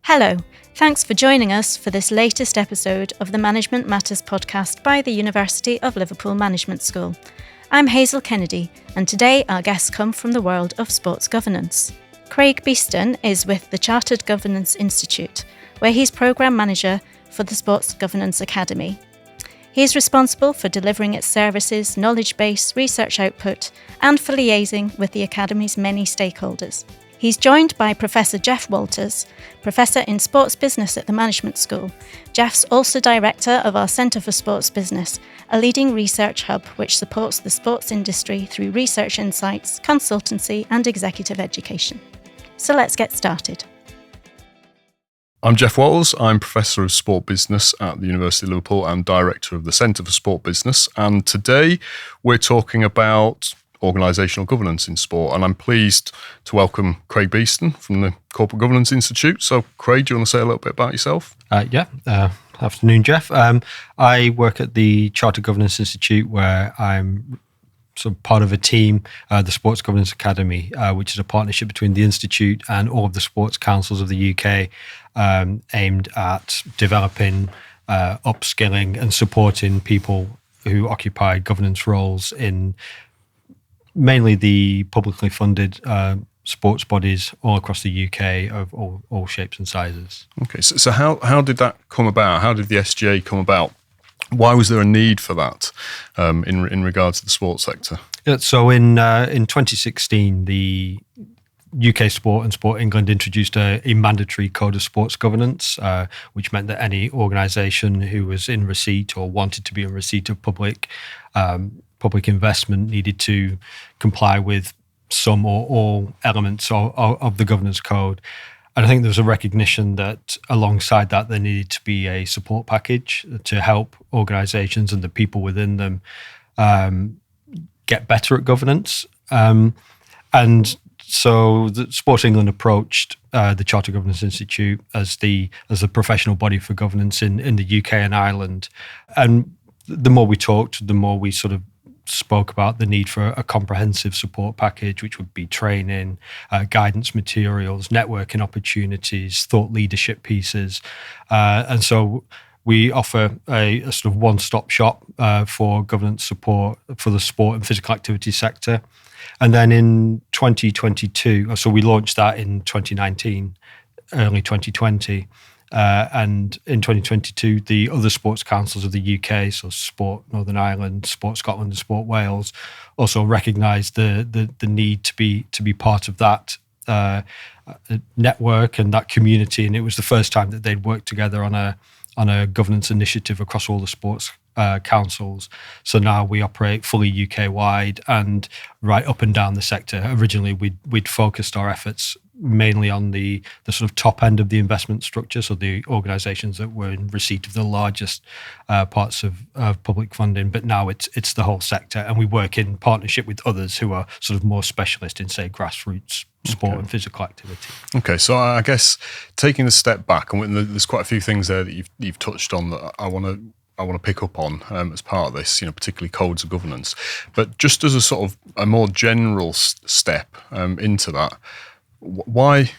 Hello, thanks for joining us for this latest episode of the Management Matters podcast by the University of Liverpool Management School. I'm Hazel Kennedy, and today our guests come from the world of sports governance. Craig Beeston is with the Chartered Governance Institute, where he's Programme Manager for the Sports Governance Academy. He is responsible for delivering its services, knowledge base, research output, and for liaising with the Academy's many stakeholders. He's joined by Professor Geoff Walters, Professor in Sports Business at the Management School. Geoff's also Director of our Centre for Sports Business, a leading research hub which supports the sports industry through research insights, consultancy and executive education. So let's get started. I'm Geoff Walters. I'm Professor of Sport Business at the University of Liverpool and Director of the Centre for Sport Business. And today we're talking about organisational governance in sport. And I'm pleased to welcome Craig Beeston from the Corporate Governance Institute. So Craig, do you want to say a little bit about yourself? Afternoon, Geoff. I work at the Chartered Governance Institute, where I'm sort of part of a team, the Sports Governance Academy, which is a partnership between the Institute and all of the sports councils of the UK, aimed at developing, upskilling and supporting people who occupy governance roles in mainly the publicly funded sports bodies all across the UK of all shapes and sizes. Okay, so how did that come about? How did the SGA come about? Why was there a need for that in regards to the sports sector? So in 2016, the UK Sport and Sport England introduced a mandatory code of sports governance, which meant that any organisation who was in receipt or wanted to be in receipt of public investment needed to comply with some or all elements of the governance code. And I think there was a recognition that alongside that, there needed to be a support package to help organisations and the people within them get better at governance. And so the Sport England approached the Chartered Governance Institute as the professional body for governance in the UK and Ireland. And the more we talked, the more we sort of spoke about the need for a comprehensive support package, which would be training, guidance materials, networking opportunities, thought leadership pieces. And so we offer a sort of one-stop shop for governance support for the sport and physical activity sector. And then in 2022, so we launched that in 2019, early 2020. And in 2022, the other sports councils of the UK, so Sport Northern Ireland, Sport Scotland and Sport Wales, also recognised the need to be part of that network and that community. And it was the first time that they'd worked together on a governance initiative across all the sports councils. So now we operate fully UK-wide and right up and down the sector. Originally, we'd focused our efforts mainly on the sort of top end of the investment structure, so the organisations that were in receipt of the largest parts of public funding. But now it's the whole sector, and we work in partnership with others who are sort of more specialist in, say, grassroots sport and physical activity. Okay, so I guess taking a step back, and there's quite a few things there that you've touched on that I want to pick up on as part of this, particularly codes of governance. But just as a sort of a more general step into that, why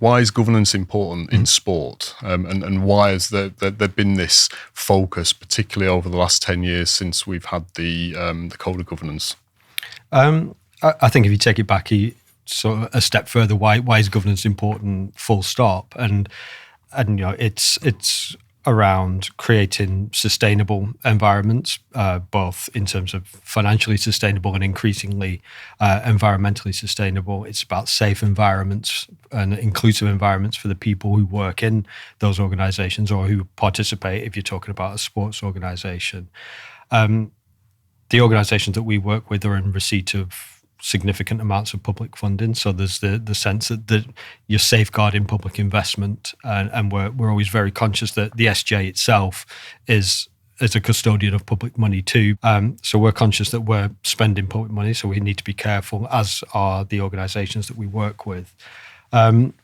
is governance important in sport, and why has there been this focus, particularly over the last 10 years since we've had the code of governance? I think if you take it back sort of a step further, why is governance important? Full stop, and it's around creating sustainable environments, both in terms of financially sustainable and increasingly environmentally sustainable. It's about safe environments and inclusive environments for the people who work in those organisations or who participate, if you're talking about a sports organisation. The organisations that we work with are in receipt of significant amounts of public funding, so there's the sense that you're safeguarding public investment, and we're always very conscious that the SJ itself is a custodian of public money too. So we're conscious that we're spending public money, so we need to be careful, as are the organisations that we work with. And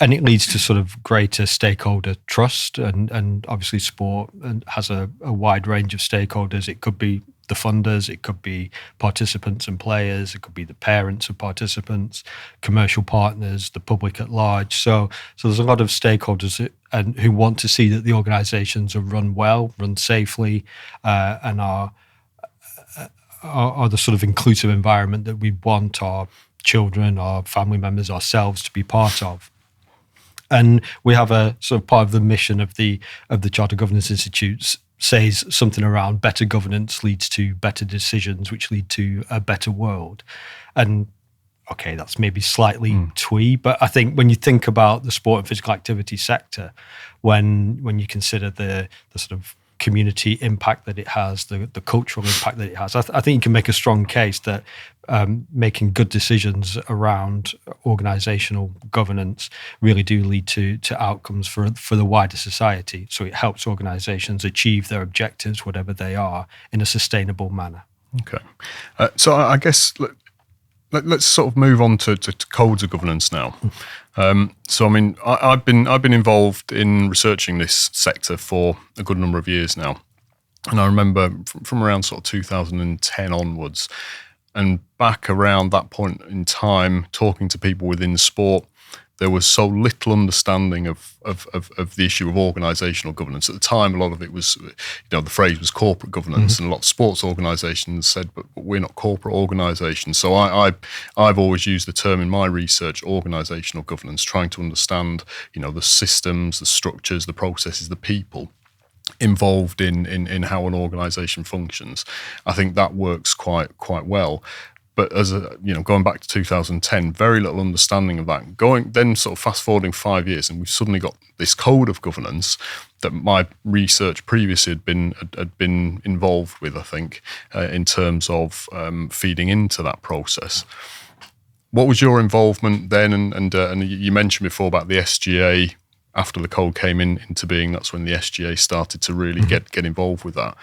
it leads to sort of greater stakeholder trust, and obviously sport has a wide range of stakeholders. It could be the funders, it could be participants and players, it could be the parents of participants, commercial partners, the public at large. So there's a lot of stakeholders who want to see that the organisations are run well, run safely, and are the sort of inclusive environment that we want our children, our family members, ourselves to be part of. And we have a sort of part of the mission of the Charter Governance Institute says something around better governance leads to better decisions, which lead to a better world. And okay, that's maybe slightly twee, but I think when you think about the sport and physical activity sector, when you consider the sort of community impact that it has, the cultural impact that it has, I think you can make a strong case that making good decisions around organisational governance really do lead to outcomes for the wider society. So it helps organisations achieve their objectives, whatever they are, in a sustainable manner. Okay. So I guess let's sort of move on to codes of governance now. So I mean, I've been involved in researching this sector for a good number of years now, and I remember from around sort of 2010 onwards, and back around that point in time, talking to people within the sport, there was so little understanding of the issue of organisational governance. At the time, a lot of it was, the phrase was corporate governance, and a lot of sports organisations said, but we're not corporate organisations. So I've always used the term in my research, organisational governance, trying to understand, the systems, the structures, the processes, the people involved in how an organisation functions. I think that works quite well. But going back to 2010, very little understanding of that. Then sort of fast forwarding 5 years, and we've suddenly got this code of governance that my research previously had been involved with, I think, in terms of feeding into that process. What was your involvement then? And you mentioned before about the SGA. After the code came into being, that's when the SGA started to really get involved with that.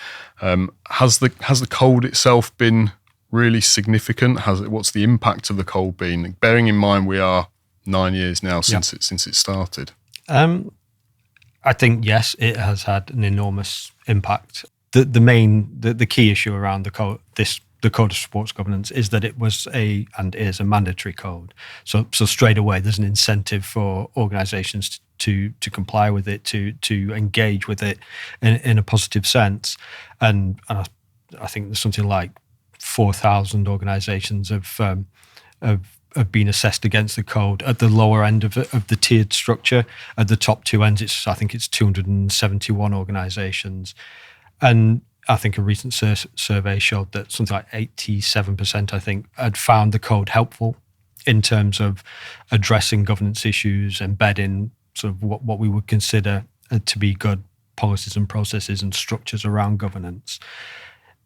Has the code itself been really significant? What's the impact of the code been? Bearing in mind we are 9 years now since it started. I think yes, it has had an enormous impact. The key issue around the code of sports governance is that it was is a mandatory code. So straight away there's an incentive for organisations to comply with it, to engage with it in a positive sense. And I think there's something like 4,000 organisations have been assessed against the code at the lower end of the tiered structure. At the top two ends, I think it's 271 organisations. And I think a recent survey showed that something like 87%, I think, had found the code helpful in terms of addressing governance issues, embedding sort of what we would consider to be good policies and processes and structures around governance.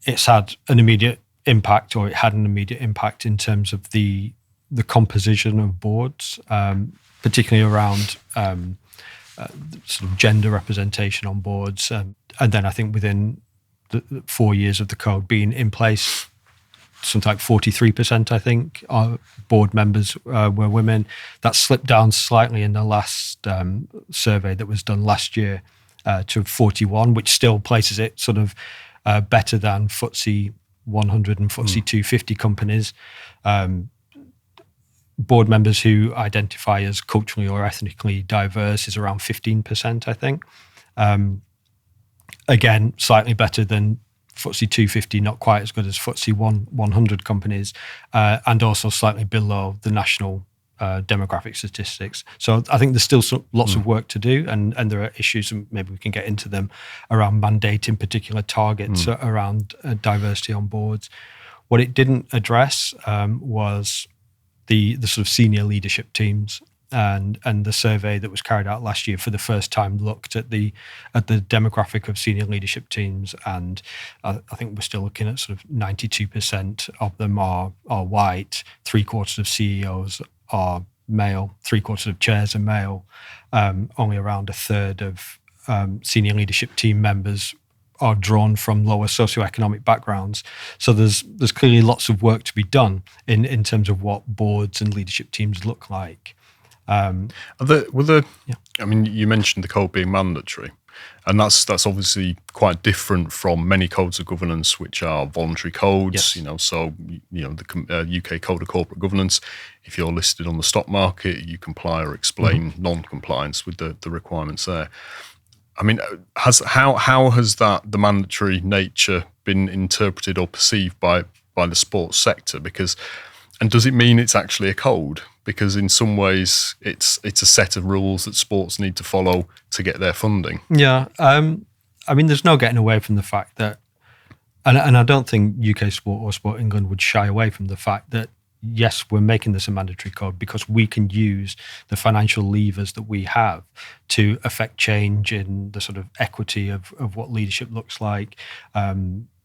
It's had an immediate impact, or it had an immediate impact in terms of the composition of boards, particularly around sort of gender representation on boards. And then I think within the 4 years of the code being in place, something like 43%, I think, our board members were women. That slipped down slightly in the last survey that was done last year to 41, which still places it sort of better than FTSE 100 and FTSE 250 companies. Board members who identify as culturally or ethnically diverse is around 15%, I think. Again, slightly better than FTSE 250, not quite as good as FTSE 100 companies, and also slightly below the national demographic statistics. So I think there's still lots of work to do, and there are issues, and maybe we can get into them, around mandating particular targets around diversity on boards. What it didn't address was the sort of senior leadership teams, and the survey that was carried out last year for the first time looked at the demographic of senior leadership teams, and I think we're still looking at sort of 92% of them are white, 3/4 of CEOs are male, 3/4 of chairs are male, only around a third of senior leadership team members are drawn from lower socioeconomic backgrounds. So there's clearly lots of work to be done in terms of what boards and leadership teams look like. I mean, you mentioned the code being mandatory. And that's obviously quite different from many codes of governance, which are voluntary codes. Yes. So the UK Code of Corporate Governance. If you're listed on the stock market, you comply or explain non-compliance with the requirements there. I mean, how has the mandatory nature been interpreted or perceived by the sports sector? And does it mean it's actually a code? Because in some ways, it's a set of rules that sports need to follow to get their funding. Yeah, I mean, there's no getting away from the fact that, and I don't think UK Sport or Sport England would shy away from the fact that, yes, we're making this a mandatory code because we can use the financial levers that we have to affect change in the sort of equity of what leadership looks like.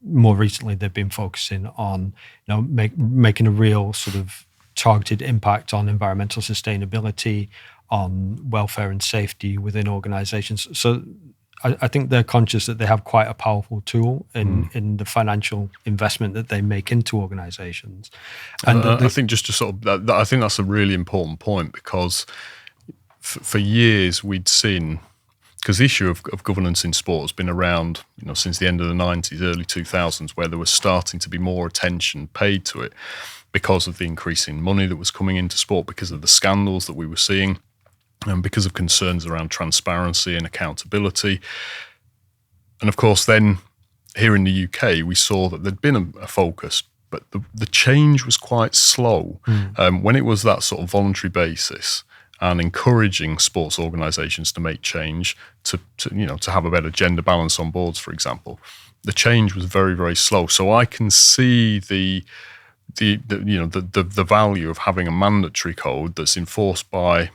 More recently, they've been focusing on, making a real sort of targeted impact on environmental sustainability, on welfare and safety within organisations. So I think they're conscious that they have quite a powerful tool in the financial investment that they make into organisations. And I think just to sort of, I think that's a really important point, because for years we'd seen, because the issue of governance in sport has been around, since the end of the 90s, early 2000s, where there was starting to be more attention paid to it because of the increasing money that was coming into sport, because of the scandals that we were seeing, and because of concerns around transparency and accountability. And of course, then here in the UK, we saw that there'd been a focus, but the change was quite slow. When it was that sort of voluntary basis and encouraging sports organisations to make change, to have a better gender balance on boards, for example, the change was very, very slow. So I can see the value of having a mandatory code that's enforced by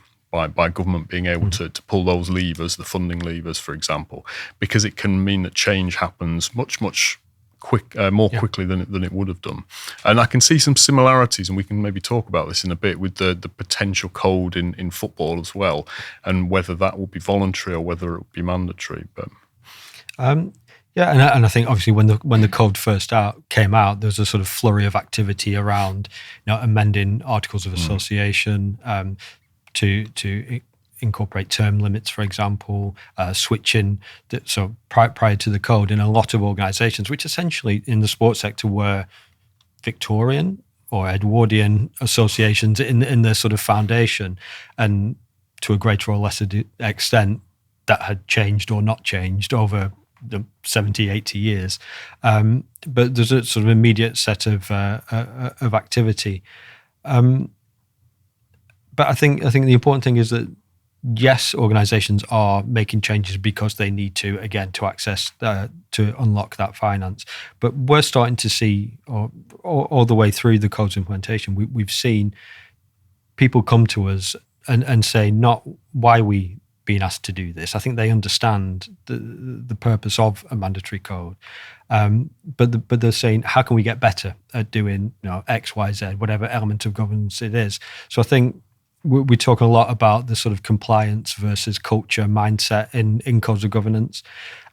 government being able to pull those levers, the funding levers, for example, because it can mean that change happens much more quickly than it would have done. And I can see some similarities, and we can maybe talk about this in a bit, with the potential code in football as well, and whether that will be voluntary or whether it will be mandatory. But and I think obviously when the code first came out, there was a sort of flurry of activity around amending articles of association, to incorporate term limits, for example, switching. So prior to the code, in a lot of organisations, which essentially in the sports sector were Victorian or Edwardian associations in their sort of foundation, and to a greater or lesser extent, that had changed or not changed over the 70, 80 years. But there's a sort of immediate set of activity. But I think the important thing is that, yes, organisations are making changes because they need to, again, to access, to unlock that finance. But we're starting to see, all the way through the code's implementation, we've seen people come to us and say, not why we being asked to do this. I think they understand the purpose of a mandatory code. But they're saying, how can we get better at doing X, Y, Z, whatever element of governance it is? So I think we talk a lot about the sort of compliance versus culture mindset in codes of governance,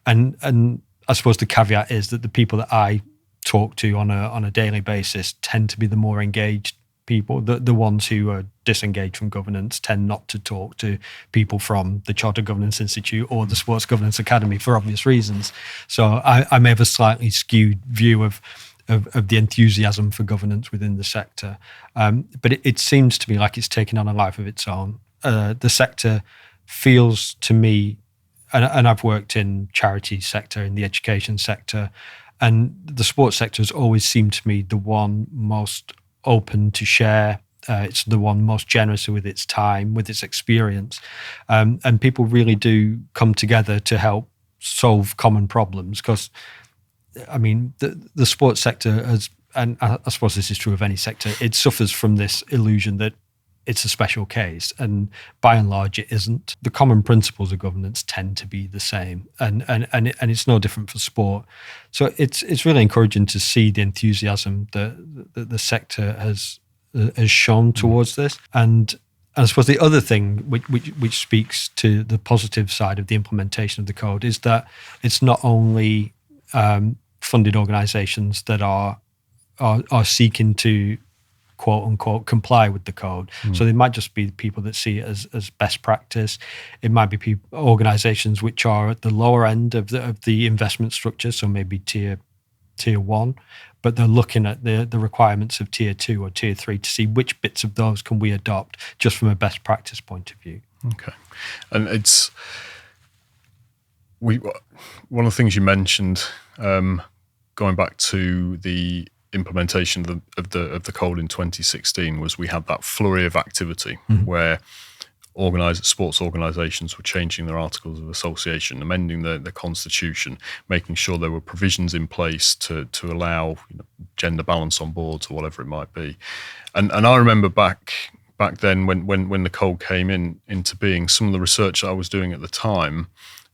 and I suppose the caveat is that the people that I talk to on a daily basis tend to be the more engaged people. The ones who are disengaged from governance tend not to talk to people from the Charter Governance Institute or the Sports Governance Academy for obvious reasons. So I may have a slightly skewed view of the enthusiasm for governance within the sector. But it seems to me like it's taken on a life of its own. The sector feels to me, and I've worked in charity sector, in the education sector, and the sports sector has always seemed to me the one most open to share. It's the one most generous with its time, with its experience. And people really do come together to help solve common problems, because I mean, the sports sector has, and I suppose this is true of any sector, it suffers from this illusion that it's a special case, and by and large it isn't. The common principles of governance tend to be the same, and it's no different for sport. So it's really encouraging to see the enthusiasm that the sector has shown towards this. And I suppose the other thing which speaks to the positive side of the implementation of the code is that it's not only funded organisations that are seeking to quote unquote comply with the code. So they might just be people that see it as best practice. It might be organizations which are at the lower end of the investment structure, so maybe tier 1, but they're looking at the requirements of tier 2 or tier 3 to see which bits of those can we adopt just from a best practice point of view. Okay. And one of the things you mentioned, going back to the implementation of the code in 2016, was we had that flurry of activity where sports organisations were changing their articles of association, amending the constitution, making sure there were provisions in place to allow gender balance on boards or whatever it might be. And I remember back then when the code came into being, some of the research I was doing at the time,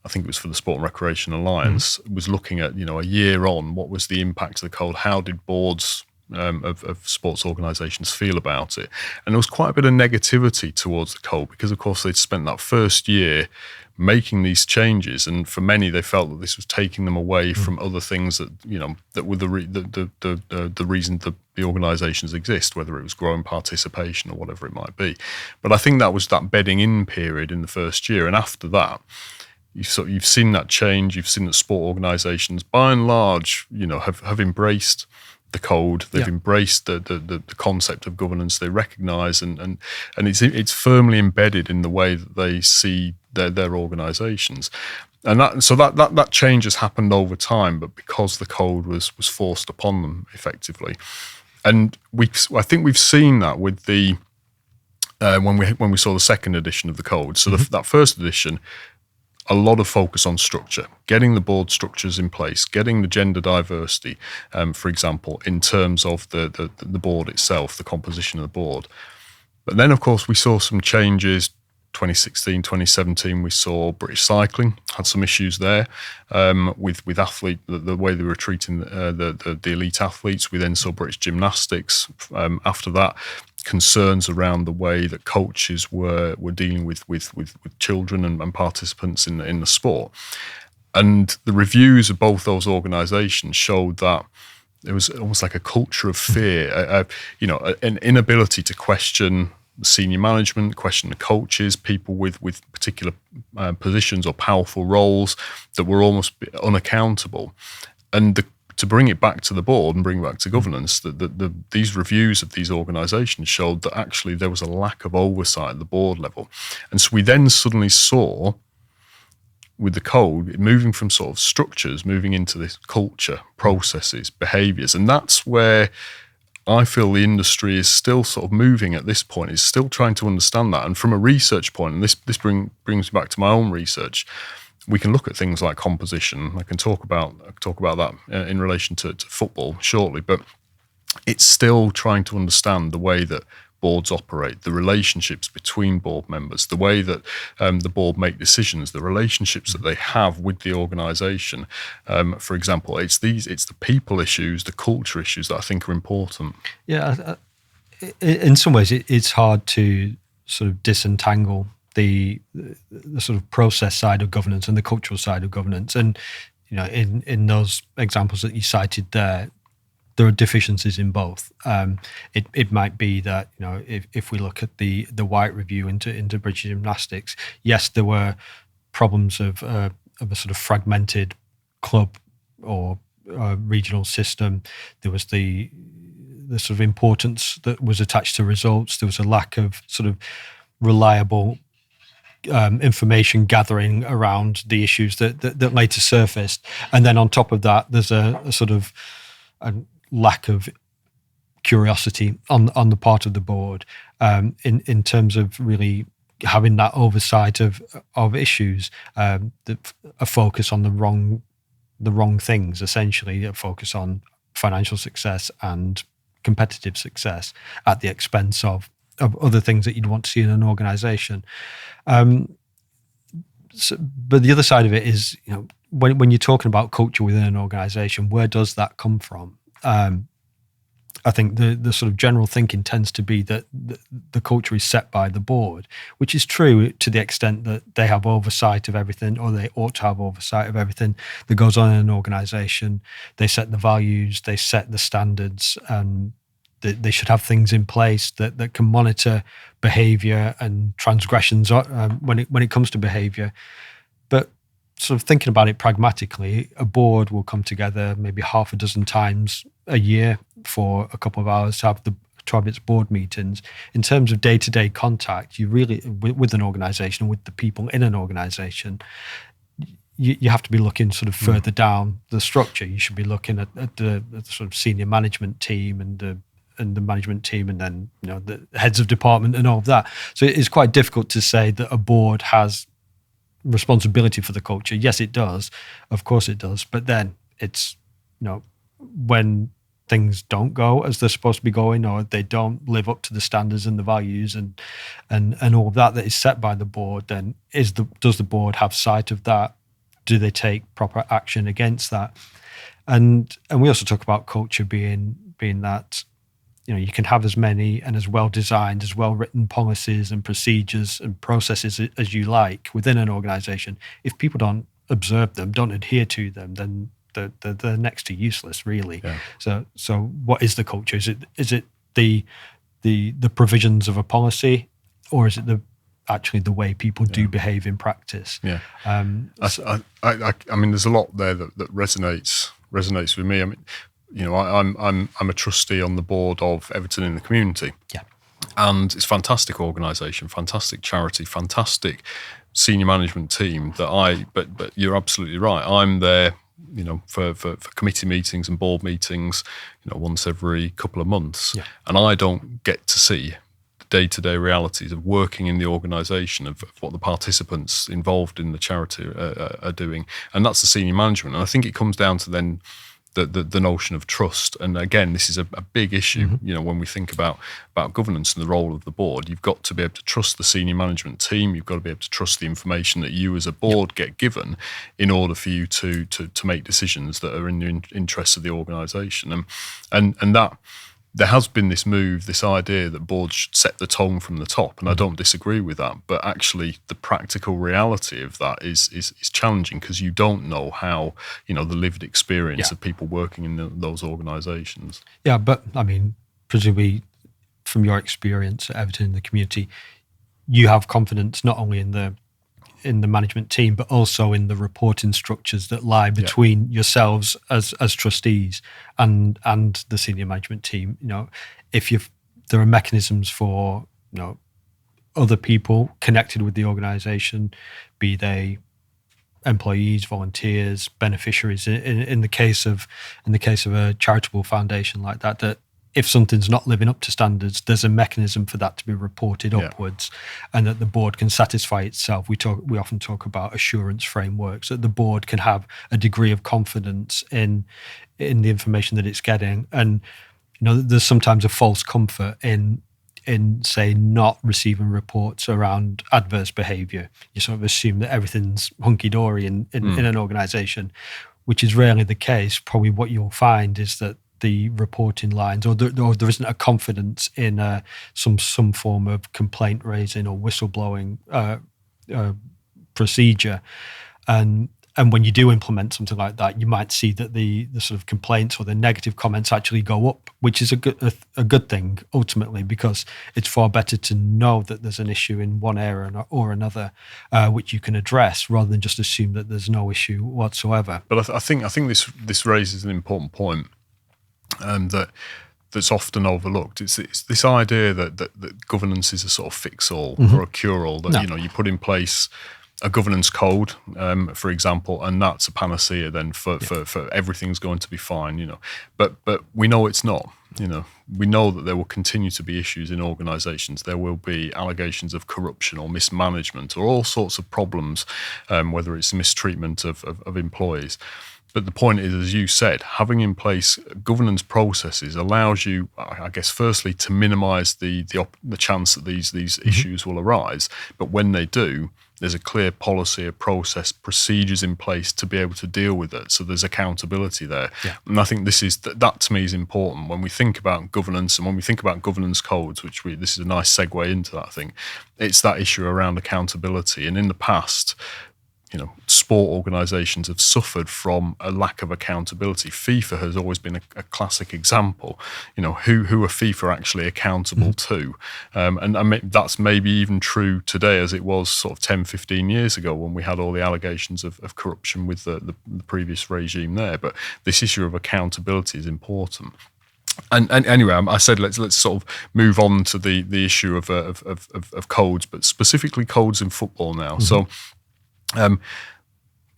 I think it was for the Sport and Recreation Alliance, was looking at, a year on, what was the impact of the code? How did boards of sports organisations feel about it? And there was quite a bit of negativity towards the code because, of course, they'd spent that first year making these changes, and for many, they felt that this was taking them away from other things that that were the reason the organisations exist, whether it was growing participation or whatever it might be. But I think that was that bedding in period in the first year, and after that, you've seen that change. You've seen that sport organisations, by and large, have embraced the code. They've embraced the concept of governance. They recognise and it's firmly embedded in the way that they see their organisations. And that change has happened over time, but because the code was forced upon them effectively. And I think we've seen that with the when we saw the second edition of the code. So that first edition, a lot of focus on structure, getting the board structures in place, getting the gender diversity, for example, in terms of the board itself, the composition of the board. But then, of course, we saw some changes. 2016, 2017, we saw British cycling had some issues there with athlete, the way they were treating the elite athletes. We then saw British gymnastics. After that, concerns around the way that coaches were dealing with children and participants in the sport. And the reviews of both those organisations showed that there was almost like a culture of fear, an inability to question the senior management, question the coaches, people with particular positions or powerful roles that were almost unaccountable. And to bring it back to the board and bring it back to governance, these reviews of these organisations showed that actually there was a lack of oversight at the board level. And so we then suddenly saw, with the code, moving from sort of structures, moving into this culture, processes, behaviours. And that's where I feel the industry is still sort of moving at this point, is still trying to understand that. And from a research point, and this brings me back to my own research, we can look at things like composition. I can talk about that in relation to football shortly, but it's still trying to understand the way that boards operate, the relationships between board members, the way that the board make decisions, the relationships that they have with the organisation. For example, it's the people issues, the culture issues that I think are important. Yeah, in some ways, it's hard to sort of disentangle the sort of process side of governance and the cultural side of governance. And in those examples that you cited there are deficiencies in both. It might be that if we look at the White Review into British gymnastics, yes, there were problems of a sort of fragmented club or regional system. There was the sort of importance that was attached to results. There was a lack of sort of reliable information gathering around the issues that later surfaced. And then on top of that, there's a sort of a lack of curiosity on the part of the board in terms of really having that oversight of issues, a focus on the wrong things, essentially, a focus on financial success and competitive success at the expense of other things that you'd want to see in an organisation. But the other side of it is, when you're talking about culture within an organisation, where does that come from? I think the sort of general thinking tends to be that the culture is set by the board, which is true to the extent that they have oversight of everything, or they ought to have oversight of everything that goes on in an organisation. They set the values, they set the standards, and they should have things in place that can monitor behaviour and transgressions when it comes to behaviour. But sort of thinking about it pragmatically, a board will come together maybe half a dozen times a year for a couple of hours to have its board meetings. In terms of day-to-day contact, you really, with an organisation, with the people in an organisation, you have to be looking sort of further down the structure. You should be looking at the sort of senior management team and the management team, and then the heads of department and all of that. So it's quite difficult to say that a board has responsibility for the culture. Yes, it does. Of course it does. But then it's when things don't go as they're supposed to be going, or they don't live up to the standards and the values and all of that is set by the board, then does the board have sight of that? Do they take proper action against that? And we also talk about culture being that you can have as many and as well designed, as well written policies and procedures and processes as you like within an organisation. If people don't observe them, don't adhere to them, then they're next to useless, really. Yeah. So what is the culture? Is it the provisions of a policy, or is it actually the way people do behave in practice? Yeah. I mean, there's a lot there that resonates with me. I mean, I'm a trustee on the board of Everton in the Community. Yeah. And it's a fantastic organisation, fantastic charity, fantastic senior management team but you're absolutely right. I'm there, for committee meetings and board meetings, once every couple of months. Yeah. And I don't get to see the day-to-day realities of working in the organisation, of what the participants involved in the charity are doing. And that's the senior management. And I think it comes down to then the notion of trust. And again, this is a big issue. When we think about governance and the role of the board, you've got to be able to trust the senior management team. You've got to be able to trust the information that you as a board get given in order for you to make decisions that are in the interests of the organisation. And that there has been this move, this idea that boards should set the tone from the top, and I don't disagree with that. But actually, the practical reality of that is challenging, because you don't know how the lived experience of people working in those organisations. Yeah, but I mean, presumably, from your experience at Everton in the Community, you have confidence not only in the management team, but also in the reporting structures that lie between yourselves as trustees and the senior management team. If there are mechanisms for other people connected with the organisation, be they employees, volunteers, beneficiaries. In the case of a charitable foundation like that if something's not living up to standards, there's a mechanism for that to be reported upwards, and that the board can satisfy itself. We often talk about assurance frameworks, that the board can have a degree of confidence in the information that it's getting. And there's sometimes a false comfort in say not receiving reports around adverse behaviour. You sort of assume that everything's hunky dory in an organisation, which is rarely the case. Probably what you'll find is that the reporting lines, or there isn't a confidence in some form of complaint raising or whistleblowing procedure, and when you do implement something like that, you might see that the sort of complaints or the negative comments actually go up, which is a good thing ultimately, because it's far better to know that there's an issue in one area or another, which you can address, rather than just assume that there's no issue whatsoever. But I think this raises an important point. That's often overlooked. It's this idea that governance is a sort of fix-all or a cure-all. That you put in place a governance code, for example, and that's a panacea then for everything's going to be fine. But we know it's not. We know that there will continue to be issues in organisations. There will be allegations of corruption or mismanagement or all sorts of problems, whether it's mistreatment of employees. But the point is, as you said, having in place governance processes allows you, I guess, firstly, to minimise the chance that these issues will arise. But when they do, there's a clear policy, a process, procedures in place to be able to deal with it. So there's accountability there. Yeah. And I think that to me is important when we think about governance and when we think about governance codes, this is a nice segue into that thing. It's that issue around accountability. And in the past, sport organisations have suffered from a lack of accountability. FIFA has always been a classic example. Who are FIFA actually accountable to? And that's maybe even true today as it was sort of 10, 15 years ago when we had all the allegations of corruption with the previous regime there. But this issue of accountability is important. And anyway, I said let's sort of move on to the issue of codes, but specifically codes in football now. So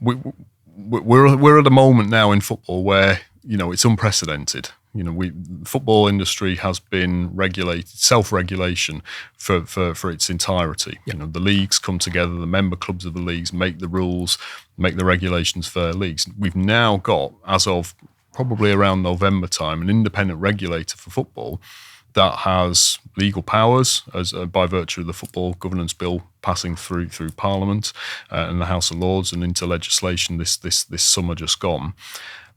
we're at a moment now in football where it's unprecedented. The football industry has been self-regulation for its entirety. The leagues come together, the member clubs of the leagues make the rules, make the regulations for their leagues. We've now got, as of probably around November time, an independent regulator for football that has legal powers as by virtue of the Football Governance Bill passing through Parliament and the House of Lords and into legislation this summer just gone.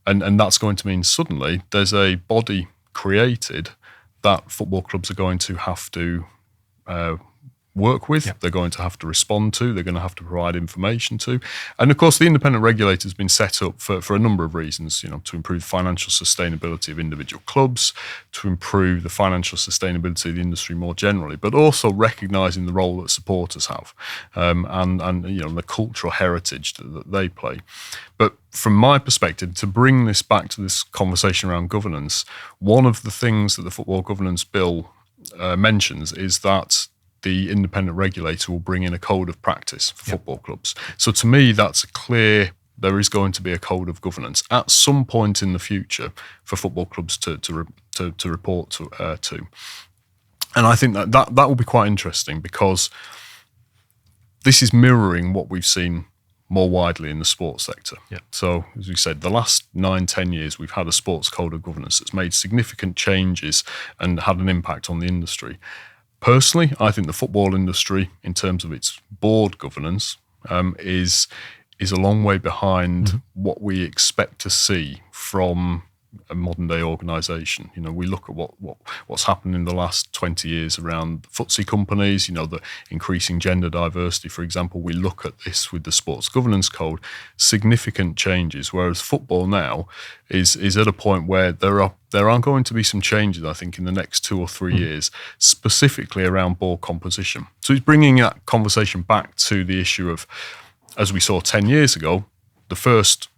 And that's going to mean suddenly there's a body created that football clubs are going to have to work with, they're going to have to respond to, they're going to have to provide information to. And of course, the independent regulator has been set up for a number of reasons, to improve the financial sustainability of individual clubs, to improve the financial sustainability of the industry more generally, but also recognising the role that supporters have and the cultural heritage that they play. But from my perspective, to bring this back to this conversation around governance, one of the things that the Football Governance Bill mentions is that the independent regulator will bring in a code of practice for football clubs. So to me, that's clear. There is going to be a code of governance at some point in the future for football clubs to report to. And I think that will be quite interesting because this is mirroring what we've seen more widely in the sports sector. So, as we said, the last 9-10 years, we've had a sports code of governance that's made significant changes and had an impact on the industry. Personally, I think the football industry, in terms of its board governance, is a long way behind what we expect to see from a modern day organisation. We look at what's happened in the last 20 years around footsie companies, the increasing gender diversity, for example. We look at this with the Sports Governance Code, significant changes, whereas football now is at a point where there are going to be some changes, I think, in the next 2 or 3 years, specifically around board composition. So it's bringing that conversation back to the issue of, as we saw 10 years ago, the first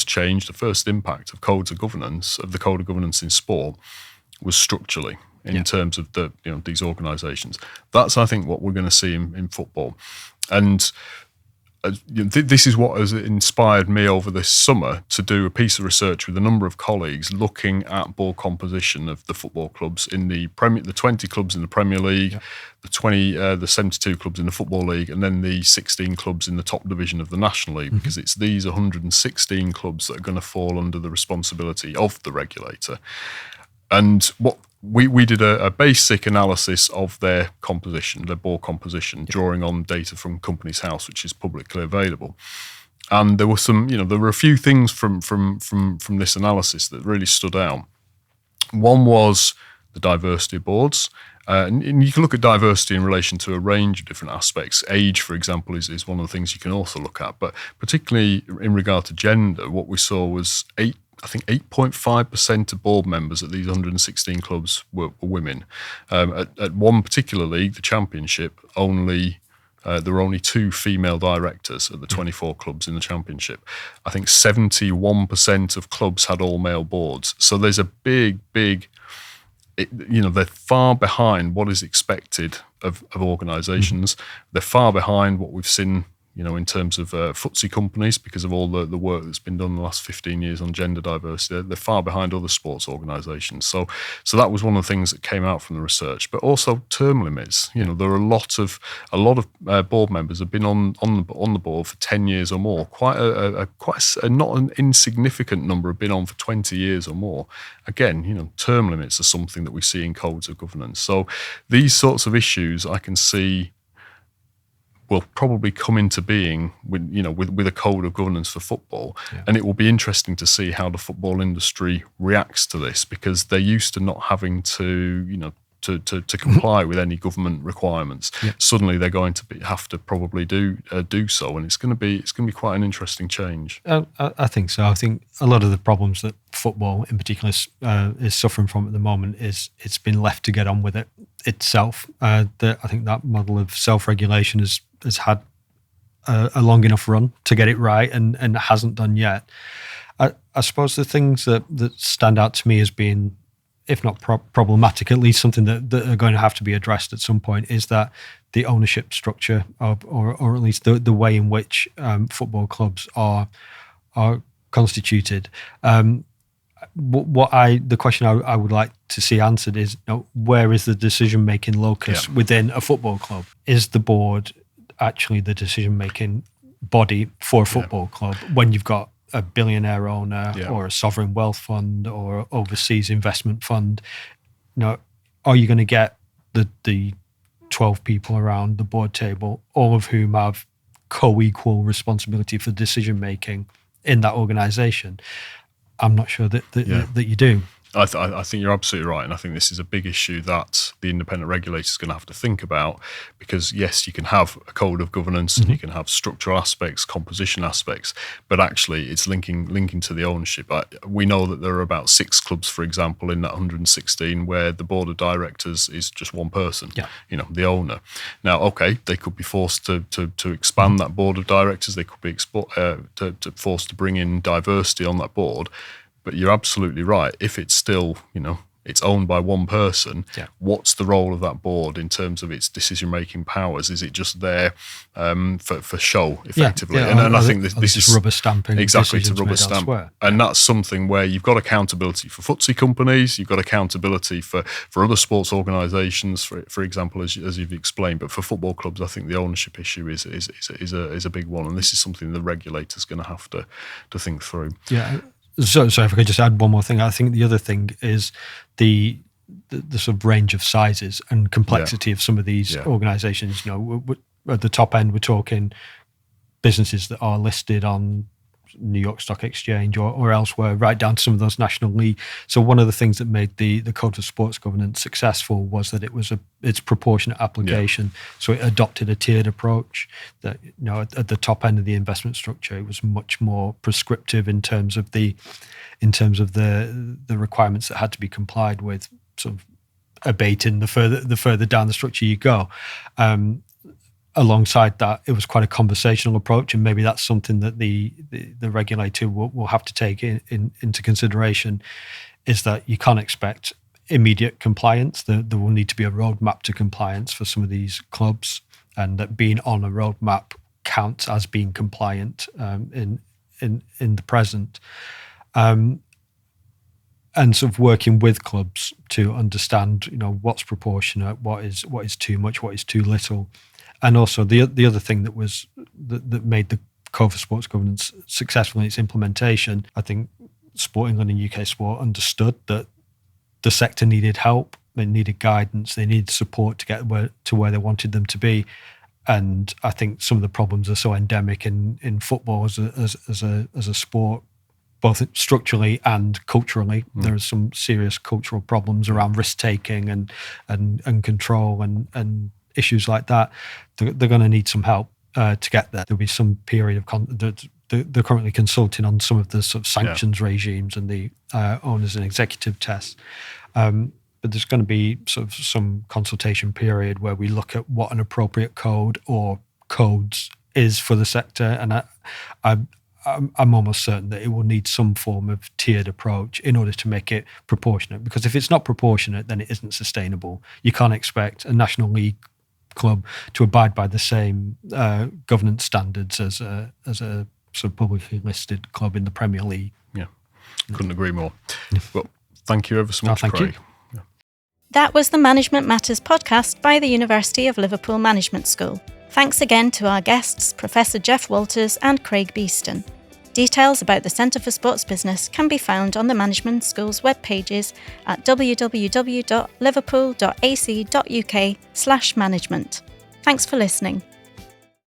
change, the first impact of the code of governance in sport was structurally in terms of these organisations. That's, I think, what we're going to see in football. And this is what has inspired me over this summer to do a piece of research with a number of colleagues looking at board composition of the football clubs in the 20 clubs in the Premier League, the 72 clubs in the Football League, and then the 16 clubs in the top division of the National League, because it's these 116 clubs that are going to fall under the responsibility of the regulator. And what we did a basic analysis of their composition, their board composition, drawing on data from Companies House, which is publicly available. And there were there were a few things from this analysis that really stood out. One was the diversity of boards. And you can look at diversity in relation to a range of different aspects. Age, for example, is one of the things you can also look at. But particularly in regard to gender, what we saw was 8.5% of board members at these 116 clubs were women. At one particular league, the Championship, there were only 2 female directors at the 24 clubs in the Championship. I think 71% of clubs had all male boards. So there's a big, they're far behind what is expected of organisations. They're far behind what we've seen in terms of footsie companies, because of all the work that's been done in the last 15 years on gender diversity. They're far behind other sports organisations. So that was one of the things that came out from the research. But also term limits. There are a lot of board members have been on the board for 10 years or more. Quite a not an insignificant number have been on for 20 years or more. Again, term limits are something that we see in codes of governance. So these sorts of issues I can see will probably come into being with a code of governance for football. And it will be interesting to see how the football industry reacts to this, because they're used to not having to to comply with any government requirements, suddenly they're going to have to probably do so, and it's going to be quite an interesting change. I think so. I think a lot of the problems that football in particular is suffering from at the moment is it's been left to get on with it itself. I think that model of self-regulation has had a long enough run to get it right, and it hasn't done yet. I suppose the things that stand out to me as being, if not problematic, at least something that are going to have to be addressed at some point, is that the ownership structure or at least the way in which football clubs are constituted. The question I would like to see answered is, where is the decision-making locus within a football club? Is the board actually the decision-making body for a football club when you've got a billionaire owner or a sovereign wealth fund or overseas investment fund? Are you going to get the 12 people around the board table, all of whom have co-equal responsibility for decision-making in that organisation? I'm not sure that you do. I think you're absolutely right, and I think this is a big issue that the independent regulator is going to have to think about, because yes, you can have a code of governance and you can have structural aspects, composition aspects, but actually it's linking to the ownership. We know that there are about 6 clubs, for example, in that 116 where the board of directors is just one person, the owner. Now, okay, they could be forced to expand that board of directors. They could be forced to bring in diversity on that board. But you're absolutely right. If it's still, it's owned by one person, what's the role of that board in terms of its decision-making powers? Is it just there for show, effectively? And I think this is rubber stamping. Exactly, to rubber stamp. Elsewhere. And that's something where you've got accountability for footsie companies, you've got accountability for other sports organisations, for example, as you've explained. But for football clubs, I think the ownership issue is a big one, and this is something the regulator's going to have to think through. Yeah. So if I could just add one more thing, I think the other thing is the sort of range of sizes and complexity of some of these organisations. At the top end, we're talking businesses that are listed on New York Stock Exchange or elsewhere, right down to some of those national league. So one of the things that made the Code of Sports Governance successful was that its proportionate application. So it adopted a tiered approach that, at the top end of the investment structure, it was much more prescriptive in terms of the requirements that had to be complied with, sort of abating the further down the structure you go. Alongside that, it was quite a conversational approach, and maybe that's something that the regulator will have to take into consideration, is that you can't expect immediate compliance. There will need to be a roadmap to compliance for some of these clubs, and that being on a roadmap counts as being compliant in the present. And sort of working with clubs to understand, what's proportionate, what is too much, what is too little. And also the other thing that made the Code for Sports Governance successful in its implementation, I think Sport England and UK Sport understood that the sector needed help, they needed guidance, they needed support to get to where they wanted them to be. And I think some of the problems are so endemic in football as a sport, both structurally and culturally. There are some serious cultural problems around risk taking and control and issues like that. They're going to need some help to get there. There'll be some period of they're currently consulting on some of the sort of sanctions regimes and the owners and executive tests. But there's going to be sort of some consultation period where we look at what an appropriate code or codes is for the sector. And I'm almost certain that it will need some form of tiered approach in order to make it proportionate. Because if it's not proportionate, then it isn't sustainable. You can't expect a National League club to abide by the same governance standards as a sort of publicly listed club in the Premier League. Yeah, couldn't agree more. Well, thank you ever so much, Craig. Thank you. That was the Management Matters podcast by the University of Liverpool Management School. Thanks again to our guests, Professor Geoff Walters and Craig Beeston. Details about the Centre for Sports Business can be found on the Management School's web pages at www.liverpool.ac.uk/management. Thanks for listening.